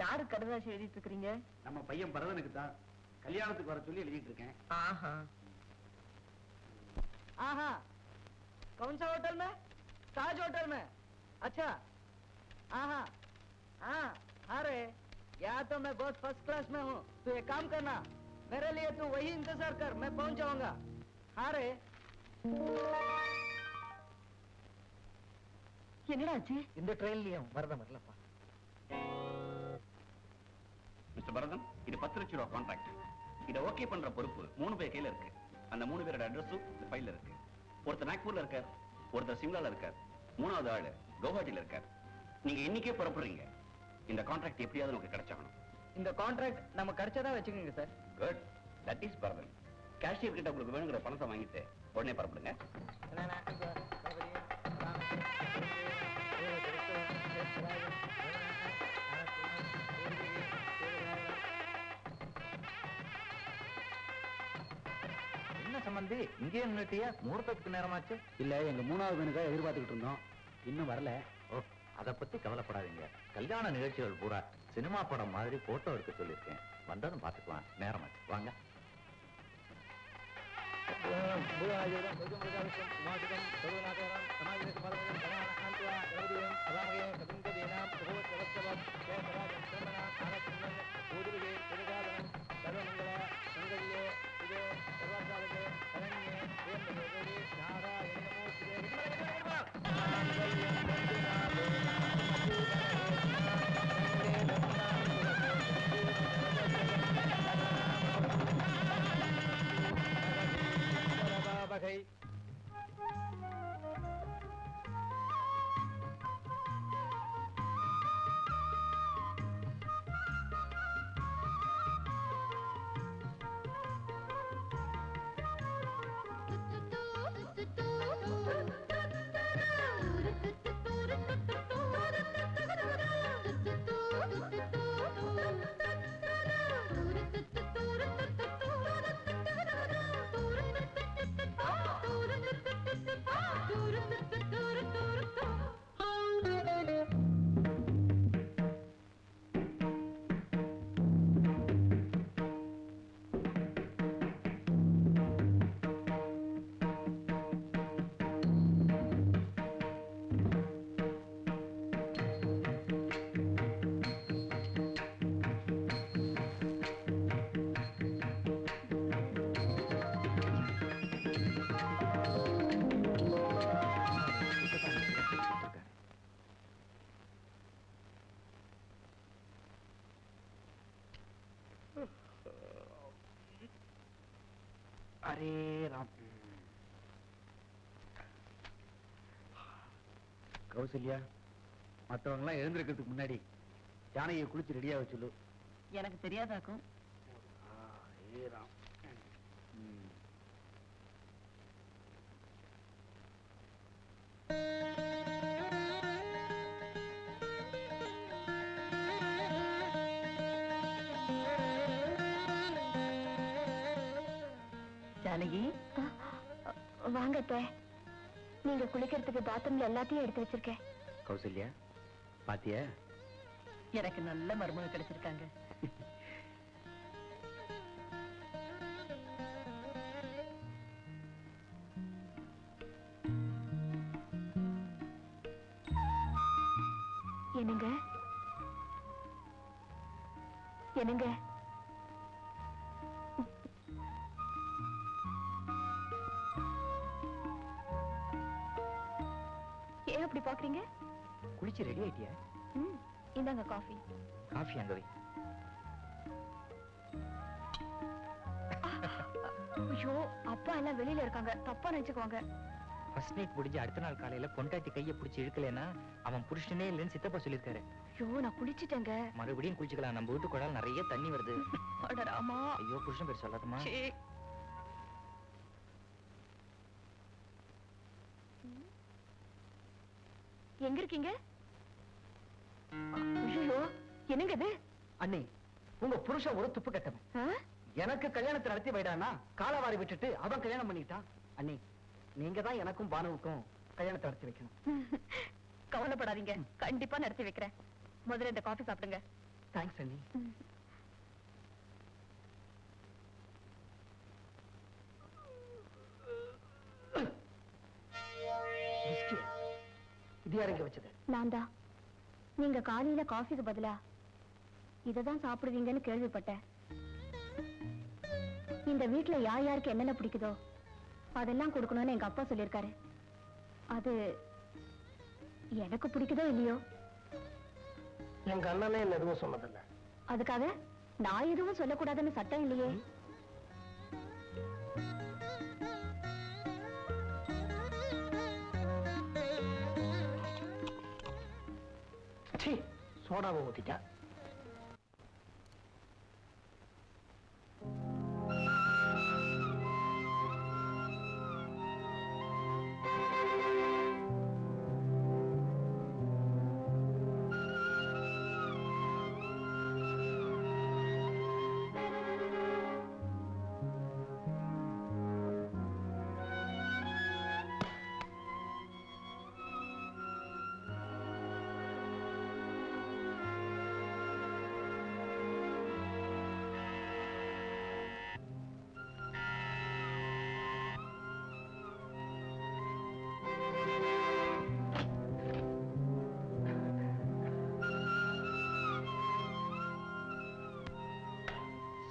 யாரு கடுதாசி எழுதிட்டு இருக்கீங்க? நம்ம பையன் பரதனுக்கு தான். கல்யாணத்துக்கு வர சொல்லி எழுதிட்டு இருக்கேன். ஆஹா आहा, कौन सा होटल में? ताज होटल में। अच्छा, आहा, हाँ, अरे यहाँ तो मैं बहुत फर्स्ट क्लास में हूँ। तू एक काम करना, मेरे लिए तू वही इंतजार कर, मैं पहुँच जाऊंगा। अरे என்னடா ஆச்சு? இந்த ட்ரெயின்லயும் வரத வரலப்பா. மிஸ்டர் பரதன், இது 10 லட்சம் ரூபாய் கான்ட்ராக்ட். இத ஓகே பண்ற பொறுப்பு 3 பேர் கையில இருக்கு. அந்த 3 பேரோட அட்ரஸும் இந்த ஃபைல்ல இருக்கு. ஒருத்தர் நாக்பூர்ல இருக்கார், ஒருத்தர் சிம்லால இருக்கார், மூணாவது ஆளு கவுஹாட்டில இருக்கார். நீங்க இன்னைக்கே புறப்படுறீங்க. இந்த கான்ட்ராக்ட் எப்படியாவது உங்களுக்கு கிடைச்சாகணும். இந்த கான்ட்ராக்ட் நம்ம கிடைச்சதா வச்சுக்கோங்க sir. Good, that is Bharathan. Cashier கிட்ட உங்களுக்கு வேணுங்கிற பணத்தை வாங்கிட்டு உடனே புறப்படுங்க. என்ன சம்பந்தி இங்கே நின்னுட்டியா? முகூர்த்தத்துக்கு நேரமாச்சு. இல்ல, எங்க 3வது வேணுக்காக எதிர்பார்த்துக்கிட்டு இருந்தோம், இன்னும் வரல. ஓ, அதை பத்தி கவலைப்படாதீங்க. கல்யாண நிகழ்ச்சிகள் பூரா சினிமா படம் மாதிரி போட்டோ எடுக்க சொல்லியிருக்கேன். வந்ததும் பாத்துக்கலாம். நேரமாச்சு, வாங்க. வகை அரே ராம். கௌசல்யா, மற்றவங்க எல்லாம் எழுந்திருக்கிறதுக்கு முன்னாடி ஜானகியை குளிச்சு ரெடியா வச்சுள்ளு. எனக்கு தெரியாதாக்கும். ராம். ஜானகி, வாங்க அத்தை. நீங்க குளிக்கிறதுக்கு பாத்ரூம்ல எல்லாத்தையும் எடுத்து வச்சிருக்கேன். கௌசல்யா, பாத்தியா? எனக்கு நல்ல மருமக கிடைச்சிருக்காங்க. என்னங்க என்னங்க ஏன் அப்படி பாக்குறீங்க? குளிச்சு ரெடி ஆயிட்டியா? இந்தாங்க காஃபி. காஃபி அங்க வை. ஐயோ, அப்பா எல்லாம் வெளியில இருக்காங்க, தப்பா நினைச்சுக்குவாங்க. ஃபர்ஸ்ட் நைட் முடிஞ்சு அடுத்த நாள் காலையில பொண்டாட்டி கையை பிடிச்சி இழுக்கலன்னா அவன் புருஷனே இல்லைன்னு சித்தப்பா சொல்லியிருக்காரு. ஐயோ, நான் குளிச்சுட்டேங்க. மறுபடியும் குளிச்சுக்கலாம். நம்ம வீட்டு குழால் நிறைய தண்ணி வருது. அடராமா. ஐயோ, புருஷன் பேர் சொல்லாதமா. எங்க இருக்கீங்க? ஐயோ, என்னங்க இது? அண்ணி, உங்க புருஷன் ஒரு துப்பு கட்டவன். எனக்கு கல்யாணத்தை நடத்தி வைடானா காலவாரி விட்டுட்டு அவன் கல்யாணம் பண்ணிட்டான். அண்ணி, நீங்க தான் எனக்கும் பானுவுக்கும் கல்யாணத்தை நடத்தி வைக்கணும். கவலைப்படாதீங்க, கண்டிப்பா நடத்தி வைக்கிறேன். முதல்ல இந்த காஃபி சாப்பிடுங்க. தேங்க்ஸ் அண்ணி. இது யார் இங்க வச்சது? நான் தான். நீங்க காலையில காஃபிக்கு பதிலா இததான் சாப்பிடுவீங்கன்னு கேள்விப்பட்டேன். இந்த வீட்டுல யார் யாருக்கு என்னென்ன பிடிக்குதோ அதெல்லாம் கொடுக்கணும்னு எங்க அப்பா சொல்லியிருக்காரு. அது எனக்கு பிடிக்குதோ இல்லையோ, எங்க அண்ணனே என்ன எதுவும் சொன்னதில்லை. அதுக்காக நான் எதுவும் சொல்லக்கூடாதுன்னு சட்டம் இல்லையே. சோடாவை ஊத்திட்டா.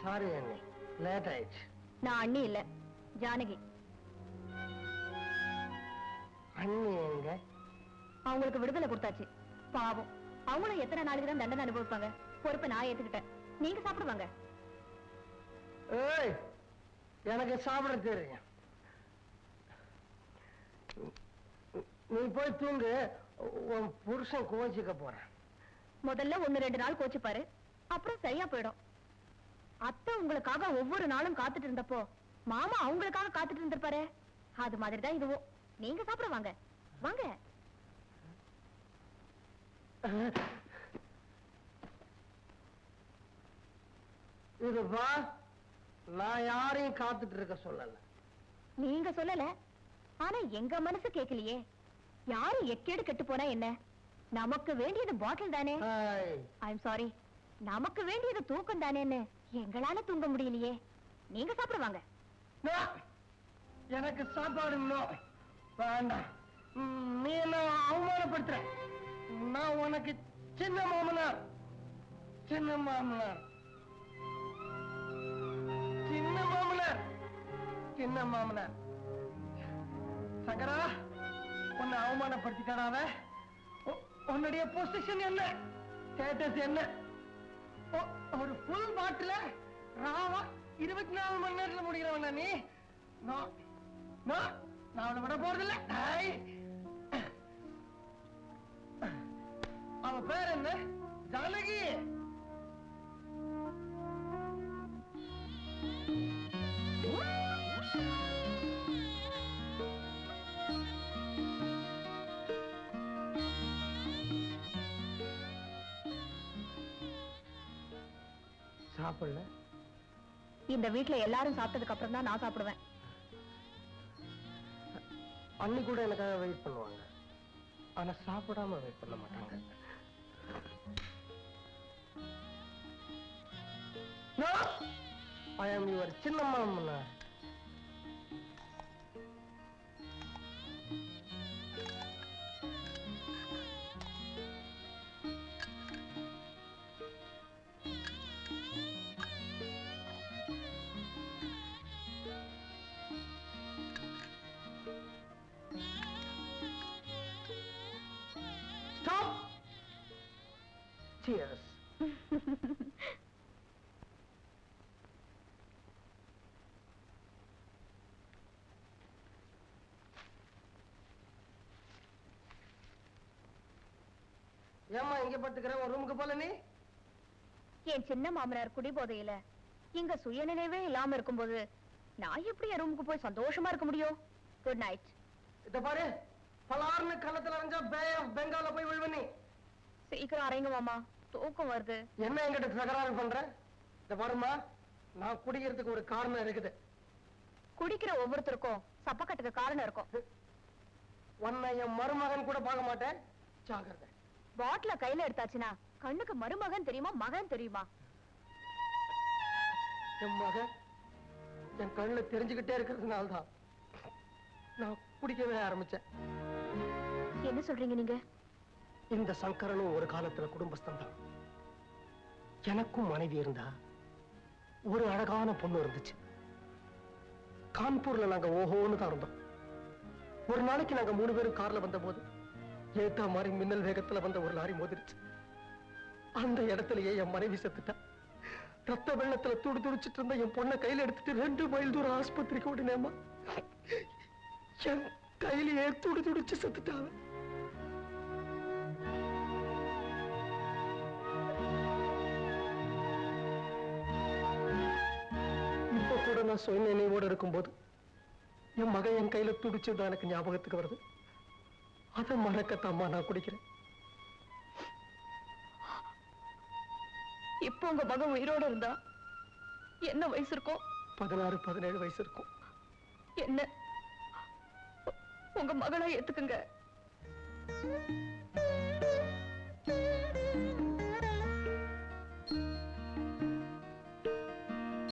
சாரி அண்ணி, லேட் ஆயிடுச்சு. நான் அண்ணி இல்ல, ஜானகி. அண்ணி எங்க? அவங்களுக்கு விடுதலை கொடுத்தாச்சு. பாவம், அவங்களும் எத்தனை நாளைக்கு தான் தண்டனை அனுபவிப்பாங்க. பொறுப்பை நான் ஏத்துக்கிட்டேன். நீங்க சாப்பிடுவாங்க. ஏய், எனக்கு சாப்பிட தெரியும். நீ போய் தூங்கு. உன் புருஷன் கோச்சிக்க போறேன். முதல்ல 1-2 நாள் கோச்சுப்பாரு, அப்புறம் சரியா போயிடும். அத்தை உங்களுக்காக ஒவ்வொரு நாளும் காத்துட்டு இருந்தப்போ மாமா அவங்களுக்காக காத்துட்டு இருந்திருப்பாரு. அது மாதிரிதான் இதுவும். நீங்க சாப்பிடுவாங்க. வாங்க. இதுப்பா, நான் யாரையும் காத்துட்டு இருக்க சொல்லல. நீங்க சொல்லல, ஆனா எங்க மனசு கேட்கலையே. யாரு எக்கேடு கெட்டு போனா என்ன? நமக்கு வேண்டியது பாட்டில் தானே. ஐம் சாரி, நமக்கு வேண்டியது தூக்கம் தானேன்னு எங்களால தூங்க முடியலையே. நீங்க சாப்பிடுவாங்க. எனக்கு சாப்பாடு வேண்டாம். நீ என்ன அவமானப்படுத்துற. நான் உனக்கு சின்ன மாமனார். சின்ன மாமனார். சின்ன மாமனார். சின்ன மாமனார். சங்கரா, உன்னை அவமானப்படுத்திட்டாராவ. உன்னுடைய பொசிஷன் என்ன, ஸ்டேட்டஸ் என்ன? ஒரு ஃபுல் பாட்டில ராவா 24 மணி நேரத்துல முடிக்கிறவன நீ. நான் அவனை விட போறதில்ல. அவ பேர் என்ன? ஜானகி. சாப்பிடல. இந்த வீட்டுல எல்லாரும் சாப்பிட்டதுக்கு அப்புறம் தான் நான் சாப்பிடுவேன். அண்ணி கூட எனக்காக வெயிட் பண்ணுவாங்க, ஆனா சாப்பிடாம வெயிட் பண்ண மாட்டாங்க. I am your சின்ன மாமனார். Stop. Cheers. ஏம்மா இங்க படுத்துக்கிற? ஒரு ரூமுக்கு போல நீ? என் சின்ன மாமனார் குடிபோதையில இங்க சுயநினைவே இல்லாம இருக்கும்போது நான் எப்படி என் ரூமுக்கு போய் சந்தோஷமா இருக்க முடியும்? Good night. இத பாரு, பலார்னு கணத்துல அரைஞ்சா பே ஆஃப் பெங்கால போய் விழுவ நீ. சீக்கிரம் அரைங்க மாமா, தூக்கம் வருது. என்ன என்கிட்ட தகராறு பண்ற? இத பாருமா, நான் குடிக்கிறதுக்கு ஒரு காரணம் இருக்குது. குடிக்கிற ஒவ்வொருத்தருக்கும் சப்பக்கட்டுக்கு காரணம் இருக்கும். உன்னை என் மருமகன் கூட பார்க்க மாட்டேன். ஜாகிரதை. பாட்டில கையில எடுத்தாச்சுன்னா கண்ணுக்கு மருமகன் தெரியுமா மகன் தெரியுமா? என் மகன் என் கண்ணுல தெரிஞ்சுக்கிட்டே இருக்கிறதுனால தான் நான் குடிக்கவே ஆரம்பிச்சேன். என்ன சொல்றீங்க நீங்க? இந்த சங்கரனும் ஒரு காலத்துல குடும்பஸ்தன் தான். எனக்கும் மனைவி இருந்தா, ஒரு அழகான பொண்ணு இருந்துச்சு. கான்பூர்ல நாங்க ஓஹோன்னு தான் இருந்தோம். ஒரு நாளைக்கு நாங்க 3 பேரும் கார்ல வந்த போது ஏத்தா மாதிரி மின்னல் வேகத்துல வந்த ஒரு லாரி மோதிருச்சு. அந்த இடத்துலயே என் மனைவி செத்துட்டா. ரத்த வெள்ளத்துல துடி துடிச்சிட்டு இருந்த என் பொண்ணை கையில எடுத்துட்டு 2 மைல் தூரம் ஆஸ்பத்திரிக்கு ஓடினேம்மா. என் கையிலேயே துடி துடிச்சு செத்துட்டாங்க. இப்ப கூட நான் சுய நினைவோடு இருக்கும்போது என் மகன் என் கையில துடிச்சதுதான் எனக்கு ஞாபகத்துக்கு வருது. அதை மறக்கத்தாம்மா நான் குடிக்கிறேன். இப்போ உங்க மகன் உயிரோட இருந்தா என்ன வயசு இருக்கும்? 16, 17 வயசு இருக்கும். என்ன உங்க மகளை ஏத்துக்குங்க.